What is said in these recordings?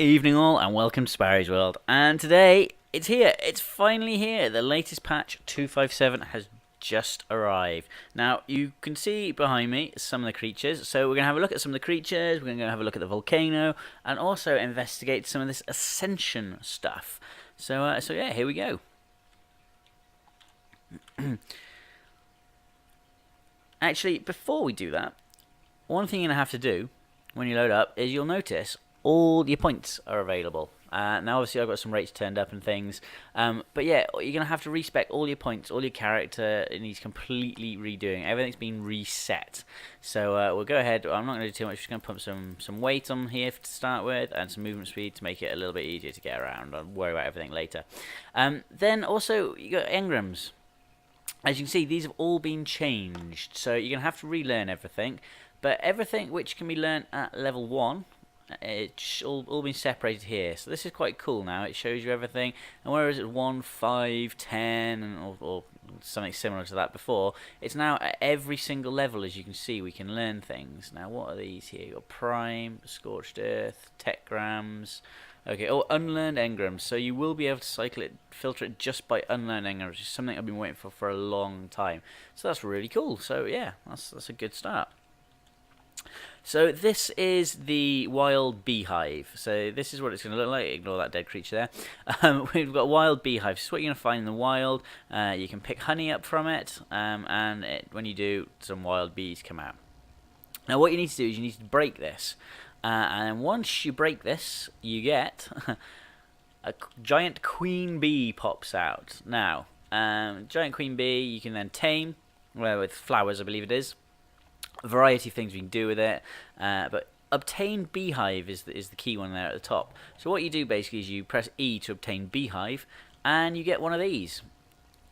Evening all, and welcome to SparreysWorld. And today, it's here. It's finally here. The latest patch 257 has just arrived. Now, you can see behind me some of the creatures. So we're going to have a look at some of the creatures. We're going to have a look at the volcano, and also investigate some of this Ascension stuff. So yeah, here we go. Actually, before we do that, one thing you're going to have to do when you load up is you'll notice all your points are available. Now obviously I've got some rates turned up and things, but yeah, you're going to have to respec all your points, all your character. It needs completely redoing. Everything's been reset. So we'll go ahead. I'm not going to do too much. I'm just going to pump some weight on here to start with, and some movement speed to make it a little bit easier to get around. I'll worry about everything later. Then also you got engrams. As you can see, these have all been changed, so you're going to have to relearn everything, but everything which can be learned at level 1, it's all been separated here. So this is quite cool now. It shows you everything, and whereas it 1, 5, 10, or something similar to that before, it's now at every single level. As you can see, we can learn things. Now what are these here? You've got Prime, Scorched Earth, Techgrams. Okay, unlearned engrams. So you will be able to cycle it, filter it just by unlearned engrams, which is something I've been waiting for a long time. So that's really cool. So yeah, that's a good start. So this is the wild beehive. So this is what it's going to look like. Ignore that dead creature there. We've got wild beehive. So what you're going to find in the wild, you can pick honey up from it, and when you do, some wild bees come out. Now what you need to do is you need to break this. And once you break this, you get a giant queen bee pops out. Now, giant queen bee you can then tame, with flowers I believe it is. A variety of things we can do with it, but obtain beehive is the key one there at the top. So what you do basically is you press E to obtain beehive, and you get one of these.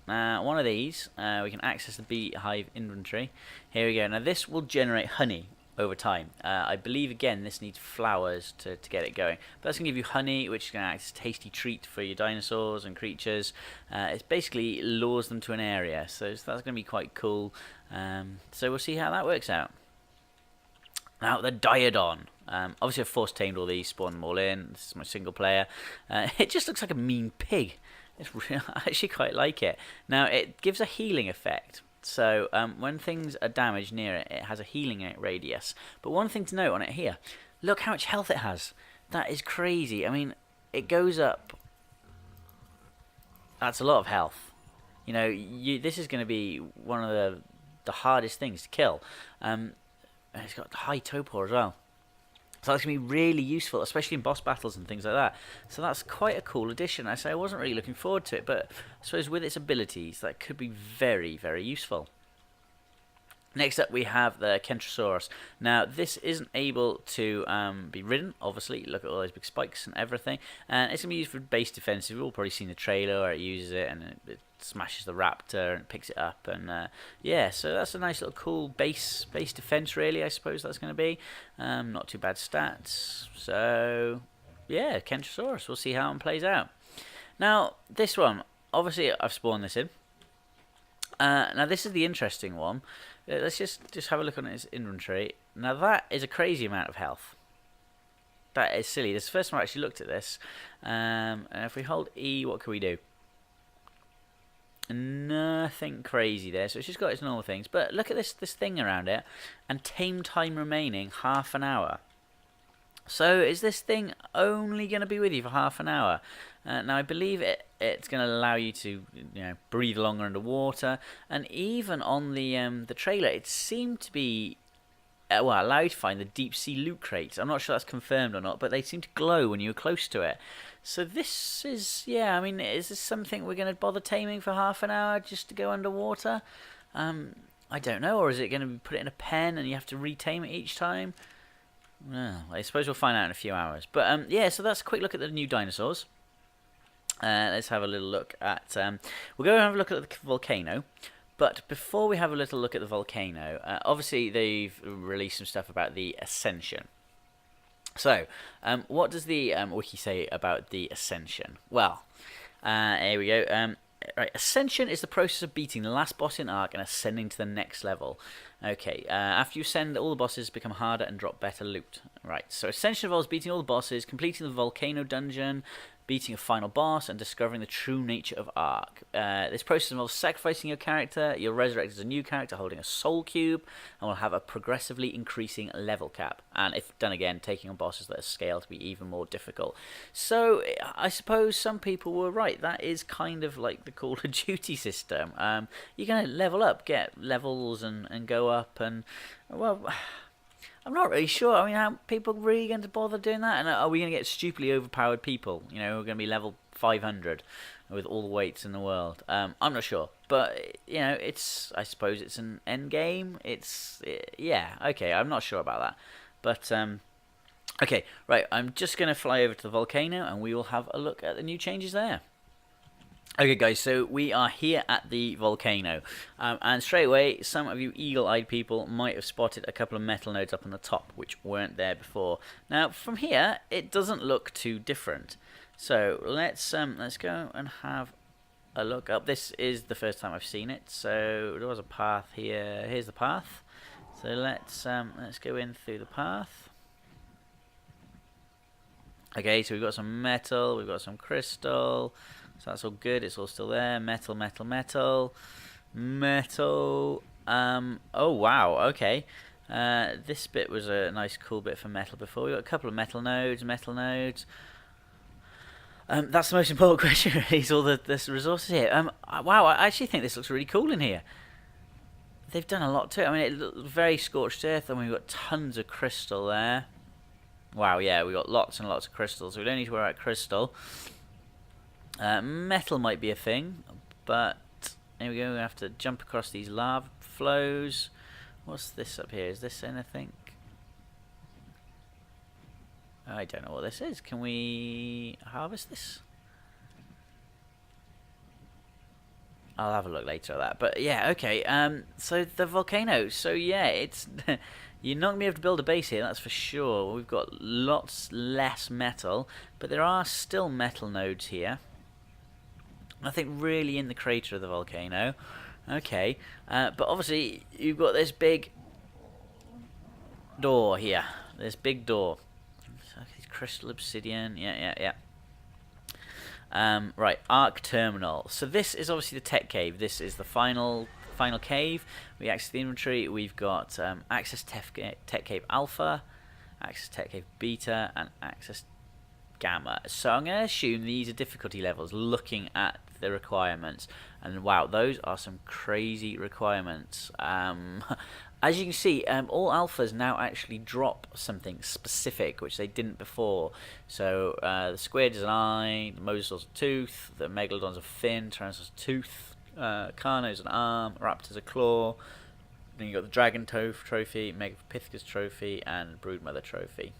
We can access the beehive inventory. Here we go. Now this will generate honey over time. I believe again this needs flowers to get it going, but that's going to give you honey, which is going to act as a tasty treat for your dinosaurs and creatures. It basically lures them to an area, so that's going to be quite cool. So we'll see how that works out. Now the Diodon. Obviously I've force tamed all these, spawned them all in. This is my single player. It just looks like a mean pig. I actually quite like it. Now it gives a healing effect. So when things are damaged near it, it has a healing radius. But one thing to note on it here, look how much health it has. That is crazy. I mean, it goes up. That's a lot of health. You know, this is going to be one of the hardest things to kill. And it's got high topor as well. So that's going to be really useful, especially in boss battles and things like that. So that's quite a cool addition. I say I wasn't really looking forward to it, but I suppose with its abilities, that could be very, very useful. Next up, we have the Kentrosaurus. Now, this isn't able to be ridden, obviously. Look at all those big spikes and everything. And it's going to be used for base defense. We've all probably seen the trailer where it uses it, and it smashes the raptor and picks it up. And yeah, so that's a nice little cool base defense, really, I suppose that's going to be. Not too bad stats. So, yeah, Kentrosaurus. We'll see how it plays out. Now, this one, obviously, I've spawned this in. Now, this is the interesting one. Let's just have a look on its inventory. Now, that is a crazy amount of health. That is silly. This is the first time I actually looked at this. And if we hold E, what can we do? Nothing crazy there. So it's just got its normal things. But look at this thing around it. And tame time remaining, half an hour. So is this thing only going to be with you for half an hour? Now I believe it's going to allow you to breathe longer underwater, and even on the trailer it seemed to be allow you to find the deep sea loot crates. I'm not sure that's confirmed or not, but they seem to glow when you were close to it. So this is I mean, is this something we're going to bother taming for half an hour just to go underwater? I don't know, or is it going to be put it in a pen and you have to retame it each time? Well, I suppose we'll find out in a few hours. But yeah, so that's a quick look at the new dinosaurs. Let's have a little look at... we'll go and have a look at the volcano. But before we have a little look at the volcano, obviously they've released some stuff about the Ascension. So, what does the wiki say about the Ascension? Well, here we go. Right, Ascension is the process of beating the last boss in ARK and ascending to the next level. Okay, after you ascend, all the bosses become harder and drop better loot. Right, so Ascension involves beating all the bosses, completing the Volcano dungeon, beating a final boss, and discovering the true nature of ARK. This process involves sacrificing your character. You'll resurrect as a new character holding a soul cube, and will have a progressively increasing level cap. And if done again, taking on bosses that are scaled to be even more difficult. So I suppose some people were right. That is kind of like the Call of Duty system. You're going to level up, get levels, and go up, and well, I'm not really sure. I mean, are people really going to bother doing that? And are we going to get stupidly overpowered people? You know, we're going to be level 500 with all the weights in the world. I'm not sure. But, you know, I suppose it's an end game. Yeah, okay, I'm not sure about that. But, okay, right, I'm just going to fly over to the volcano and we will have a look at the new changes there. Okay guys, so we are here at the volcano, and straight away some of you eagle-eyed people might have spotted a couple of metal nodes up on the top which weren't there before. Now from here it doesn't look too different, so let's go and have a look up. This is the first time I've seen it, so there was a path here. Here's the path, so let's go in through the path. Okay, so we've got some metal, we've got some crystal. So that's all good, it's all still there. Metal, metal, metal. Metal. Oh, wow, okay. This bit was a nice, cool bit for metal before. We've got a couple of metal nodes, metal nodes. That's the most important question, really, is all this resources here. Wow, I actually think this looks really cool in here. They've done a lot to it. I mean, it looks very scorched earth, and we've got tons of crystal there. Wow, yeah, we've got lots and lots of crystals. So we don't need to worry about crystal. Metal might be a thing, but here we go. We have to jump across these lava flows. What's this up here? Is this anything? I don't know what this is. Can we harvest this? I'll have a look later at that. But yeah, okay. So the volcano. So yeah, it's you're not gonna be able to build a base here. That's for sure. We've got lots less metal, but there are still metal nodes here. I think really in the crater of the volcano. Okay, but obviously you've got this big door here. This big door. Crystal obsidian. Yeah. Right, ARK terminal. So this is obviously the tech cave. This is the final cave. We access the inventory. We've got access tech cave alpha, access tech cave beta, and access gamma. So I'm going to assume these are difficulty levels looking at the requirements, and wow, those are some crazy requirements. As you can see, all alphas now actually drop something specific which they didn't before. So the squid is an eye, the mosasaur's a tooth, the megalodon's a fin, tyrannosaur's a tooth, carno's an arm, raptor's a claw. Then you got the dragon trophy, megapithecus trophy, and broodmother trophy.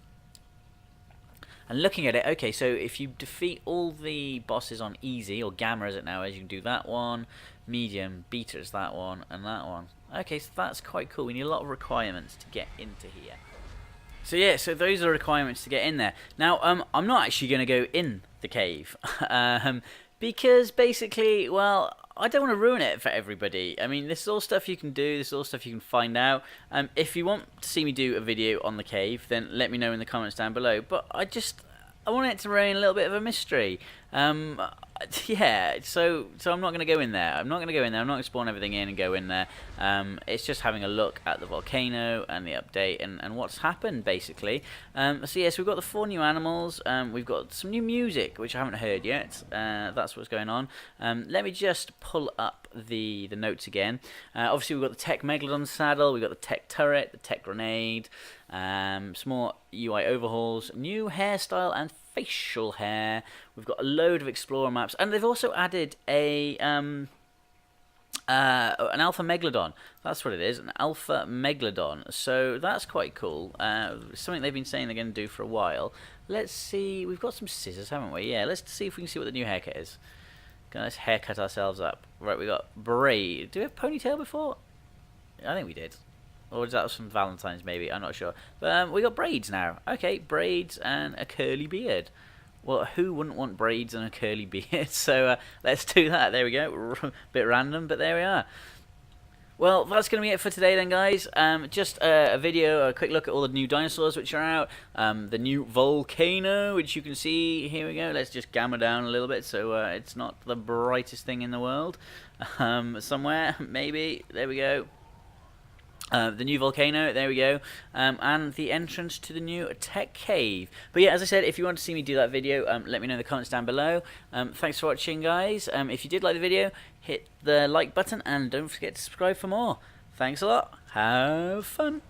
And looking at it, okay, so if you defeat all the bosses on easy, or gamma is it now, as you can do that one, medium, beta is that one, and that one. Okay, so that's quite cool. We need a lot of requirements to get into here. So yeah, so those are requirements to get in there. Now, I'm not actually going to go in the cave, because basically, well, I don't want to ruin it for everybody. I mean, this is all stuff you can do, this is all stuff you can find out. If you want to see me do a video on the cave, then let me know in the comments down below. But I want it to remain a little bit of a mystery. Yeah, so I'm not going to go in there. I'm not going to spawn everything in and go in there. It's just having a look at the volcano and the update and what's happened, basically. So yes, we've got the 4 new animals. We've got some new music, which I haven't heard yet. That's what's going on. Let me just pull up the notes again. Obviously, we've got the tech megalodon saddle. We've got the tech turret, the tech grenade. Some more UI overhauls, new hairstyle and facial hair. We've got a load of explorer maps, and they've also added an alpha megalodon. That's what it is, an alpha megalodon. So that's quite cool. Something they've been saying they're going to do for a while. Let's see. We've got some scissors, haven't we? Yeah. Let's see if we can see what the new haircut is. Let's haircut ourselves up. Right. We got braid. Do we have ponytail before? I think we did. Or is that from Valentine's, maybe? I'm not sure. But we got braids now. Okay, braids and a curly beard. Well, who wouldn't want braids and a curly beard? So let's do that. There we go. Bit random, but there we are. Well, that's going to be it for today then, guys. Just a video, a quick look at all the new dinosaurs which are out. The new Volcano, which you can see. Here we go. Let's just gamma down a little bit so it's not the brightest thing in the world. Somewhere, maybe. There we go. The new Volcano, there we go, and the entrance to the new Tech Cave. But yeah, as I said, if you want to see me do that video, let me know in the comments down below. Thanks for watching, guys. If you did like the video, hit the like button, and don't forget to subscribe for more. Thanks a lot. Have fun.